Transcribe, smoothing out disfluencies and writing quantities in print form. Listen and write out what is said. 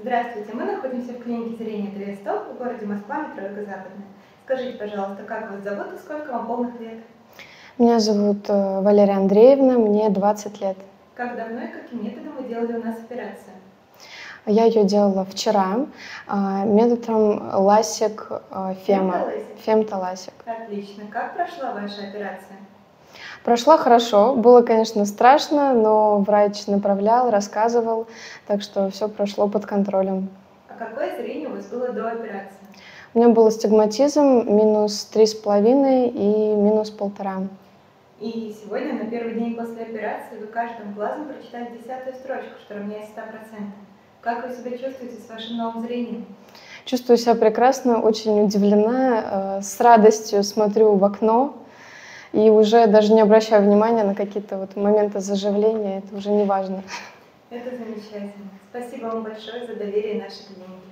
Здравствуйте, мы находимся в клинике зрения Т-100 в городе Москва, метро Юго-Западная. Скажите, пожалуйста, как вас зовут и сколько вам полных лет? Меня зовут Валерия Андреевна, мне 20 лет. Как давно и каким методом вы делали у нас операцию? Я ее делала вчера методом ласик фема. Фемтоласик. Отлично. Как прошла ваша операция? Прошла хорошо, было, конечно, страшно, но врач направлял, рассказывал, так что все прошло под контролем. А какое зрение у вас было до операции? У меня был астигматизм -3,5 и -1,5. И сегодня, на первый день после операции, вы каждым глазом прочитали 10-ю строчку, что равняется 100%. Как вы себя чувствуете с вашим новым зрением? Чувствую себя прекрасно, очень удивлена, с радостью смотрю в окно и уже даже не обращаю внимания на какие-то вот моменты заживления, это уже не важно. Это замечательно. Спасибо вам большое за доверие нашей клинике.